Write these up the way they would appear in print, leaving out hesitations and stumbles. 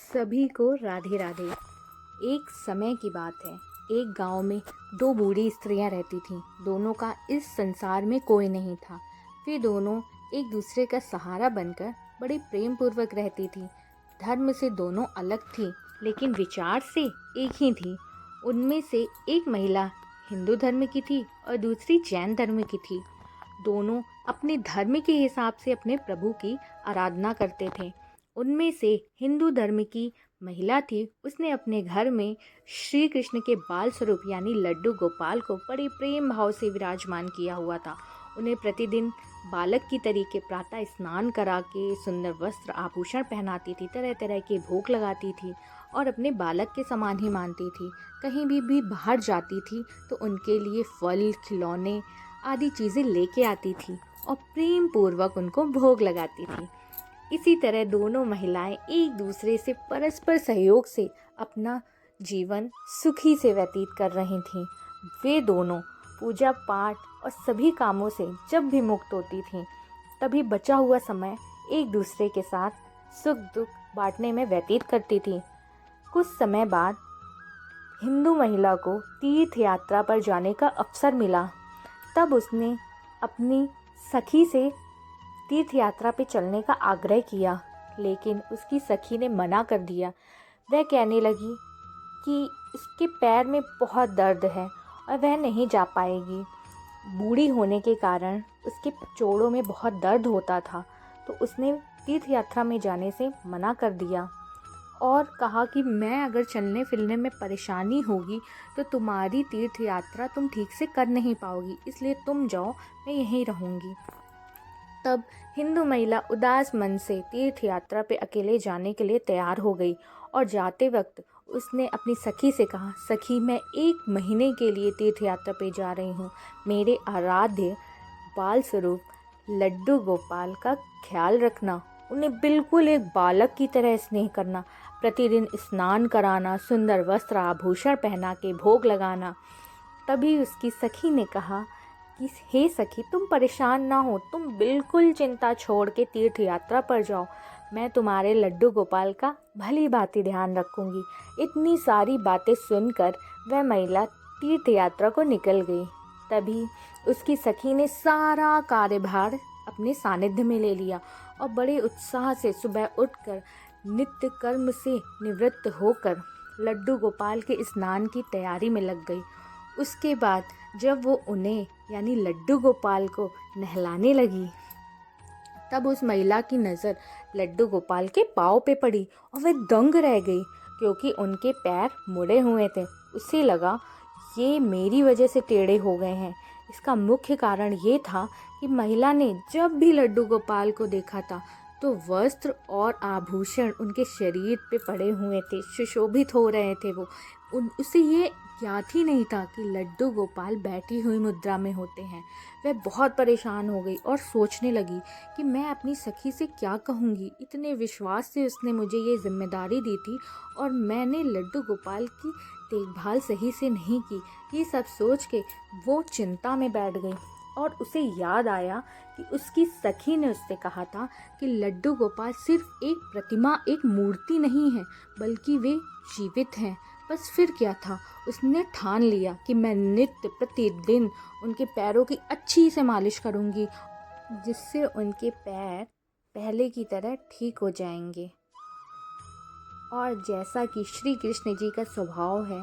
सभी को राधे राधे। एक समय की बात है। एक गांव में दो बूढ़ी स्त्रियां रहती थीं। दोनों का इस संसार में कोई नहीं था। वे दोनों एक दूसरे का सहारा बनकर बड़े प्रेम पूर्वक रहती थीं। धर्म से दोनों अलग थीं, लेकिन विचार से एक ही थीं। उनमें से एक महिला हिंदू धर्म की थी और दूसरी जैन धर्म की थी। दोनों अपने धर्म के हिसाब से अपने प्रभु की आराधना करते थे। उनमें से हिंदू धर्म की महिला थी, उसने अपने घर में श्री कृष्ण के बाल स्वरूप यानी लड्डू गोपाल को बड़े प्रेम भाव से विराजमान किया हुआ था। उन्हें प्रतिदिन बालक की तरीके प्रातः स्नान करा के सुंदर वस्त्र आभूषण पहनाती थी, तरह तरह के भोग लगाती थी और अपने बालक के समान ही मानती थी। कहीं भी बाहर जाती थी तो उनके लिए फल, खिलौने आदि चीज़ें लेके आती थी और प्रेम पूर्वक उनको भोग लगाती थी। इसी तरह दोनों महिलाएं एक दूसरे से परस्पर सहयोग से अपना जीवन सुखी से व्यतीत कर रही थीं। वे दोनों पूजा पाठ और सभी कामों से जब भी मुक्त होती थीं, तभी बचा हुआ समय एक दूसरे के साथ सुख दुख बांटने में व्यतीत करती थीं। कुछ समय बाद हिंदू महिला को तीर्थ यात्रा पर जाने का अवसर मिला। तब उसने अपनी सखी से तीर्थ यात्रा पे चलने का आग्रह किया, लेकिन उसकी सखी ने मना कर दिया। वह कहने लगी कि उसके पैर में बहुत दर्द है और वह नहीं जा पाएगी। बूढ़ी होने के कारण उसके जोड़ों में बहुत दर्द होता था, तो उसने तीर्थ यात्रा में जाने से मना कर दिया और कहा कि मैं अगर चलने फिरने में परेशानी होगी तो तुम्हारी तीर्थ यात्रा तुम ठीक से कर नहीं पाओगी, इसलिए तुम जाओ, मैं यहीं रहूँगी। तब हिंदू महिला उदास मन से तीर्थ यात्रा पे अकेले जाने के लिए तैयार हो गई और जाते वक्त उसने अपनी सखी से कहा, सखी मैं 1 महीने के लिए तीर्थ यात्रा पे जा रही हूँ। मेरे आराध्य बाल स्वरूप लड्डू गोपाल का ख्याल रखना, उन्हें बिल्कुल एक बालक की तरह स्नेह करना, प्रतिदिन स्नान कराना, सुंदर वस्त्र आभूषण पहना के भोग लगाना। तभी उसकी सखी ने कहा कि हे सखी, तुम परेशान ना हो, तुम बिल्कुल चिंता छोड़ के तीर्थ यात्रा पर जाओ। मैं तुम्हारे लड्डू गोपाल का भली भांति ध्यान रखूंगी। इतनी सारी बातें सुनकर वह महिला तीर्थ यात्रा को निकल गई। तभी उसकी सखी ने सारा कार्यभार अपने सानिध्य में ले लिया और बड़े उत्साह से सुबह उठकर नित्य कर्म से निवृत्त होकर लड्डू गोपाल के स्नान की तैयारी में लग गई। उसके बाद जब वो उन्हें यानी लड्डू गोपाल को नहलाने लगी, तब उस महिला की नज़र लड्डू गोपाल के पाँव पे पड़ी और वह दंग रह गई, क्योंकि उनके पैर मुड़े हुए थे। उसे लगा ये मेरी वजह से टेढ़े हो गए हैं। इसका मुख्य कारण ये था कि महिला ने जब भी लड्डू गोपाल को देखा था तो वस्त्र और आभूषण उनके शरीर पे पड़े हुए थे, सुशोभित हो रहे थे। उसे ये याद ही नहीं था कि लड्डू गोपाल बैठी हुई मुद्रा में होते हैं। वह बहुत परेशान हो गई और सोचने लगी कि मैं अपनी सखी से क्या कहूँगी। इतने विश्वास से उसने मुझे ये जिम्मेदारी दी थी और मैंने लड्डू गोपाल की देखभाल सही से नहीं की। ये सब सोच के वो चिंता में बैठ गई और उसे याद आया कि उसकी सखी ने उससे कहा था कि लड्डू गोपाल सिर्फ एक प्रतिमा, एक मूर्ति नहीं है, बल्कि वे जीवित हैं। बस फिर क्या था, उसने ठान लिया कि मैं नित्य प्रतिदिन उनके पैरों की अच्छी से मालिश करूंगी, जिससे उनके पैर पहले की तरह ठीक हो जाएंगे। और जैसा कि श्री कृष्ण जी का स्वभाव है,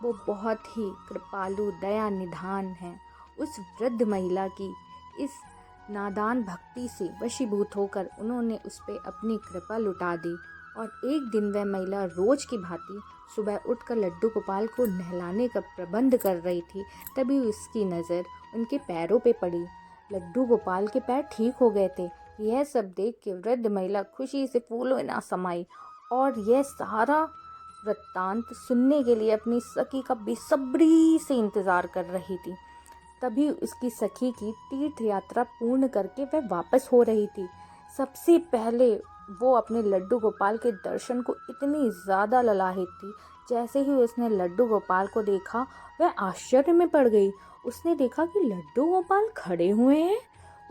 वो बहुत ही कृपालु दया निधान है। उस वृद्ध महिला की इस नादान भक्ति से वशीभूत होकर उन्होंने उस पर अपनी कृपा लुटा दी और एक दिन वह महिला रोज की भांति सुबह उठकर लड्डू गोपाल को नहलाने का प्रबंध कर रही थी। तभी उसकी नज़र उनके पैरों पे पड़ी। लड्डू गोपाल के पैर ठीक हो गए थे। यह सब देख के वृद्ध महिला खुशी से फूलों ना समाई और यह सारा वृत्तांत सुनने के लिए अपनी सखी का बेसब्री से इंतज़ार कर रही थी। तभी उसकी सखी की तीर्थ यात्रा पूर्ण करके वह वापस हो रही थी। सबसे पहले वो अपने लड्डू गोपाल के दर्शन को इतनी ज़्यादा ललाहित थी। जैसे ही उसने लड्डू गोपाल को देखा, वह आश्चर्य में पड़ गई। उसने देखा कि लड्डू गोपाल खड़े हुए हैं।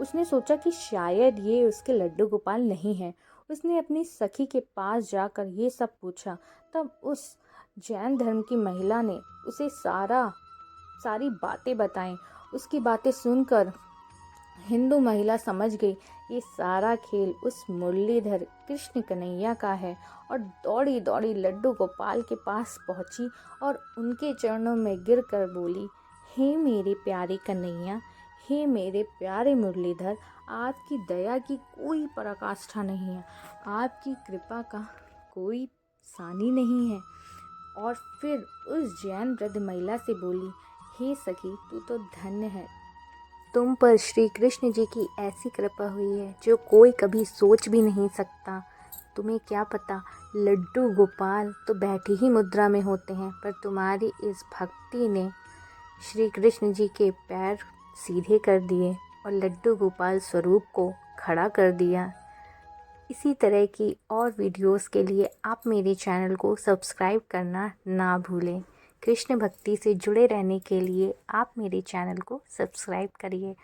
उसने सोचा कि शायद ये उसके लड्डू गोपाल नहीं हैं। उसने अपनी सखी के पास जाकर ये सब पूछा। तब उस जैन धर्म की महिला ने उसे सारी बातें बताईं। उसकी बातें सुनकर हिंदू महिला समझ गई ये सारा खेल उस मुरलीधर कृष्ण कन्हैया का है, और दौड़ी दौड़ी लड्डू गोपाल के पास पहुंची और उनके चरणों में गिरकर बोली, हे मेरे प्यारे कन्हैया, हे मेरे प्यारे मुरलीधर, आपकी दया की कोई पराकाष्ठा नहीं है, आपकी कृपा का कोई सानी नहीं है। और फिर उस जैन वृद्ध महिला से बोली, हे सखी, तू तो धन्य है, तुम पर श्री कृष्ण जी की ऐसी कृपा हुई है जो कोई कभी सोच भी नहीं सकता। तुम्हें क्या पता, लड्डू गोपाल तो बैठी ही मुद्रा में होते हैं, पर तुम्हारी इस भक्ति ने श्री कृष्ण जी के पैर सीधे कर दिए और लड्डू गोपाल स्वरूप को खड़ा कर दिया। इसी तरह की और वीडियोस के लिए आप मेरे चैनल को सब्सक्राइब करना ना भूलें। कृष्ण भक्ति से जुड़े रहने के लिए आप मेरे चैनल को सब्सक्राइब करिए।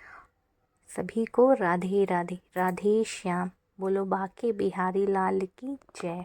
सभी को राधे राधे, राधे श्याम। बोलो बाके बिहारी लाल की जय।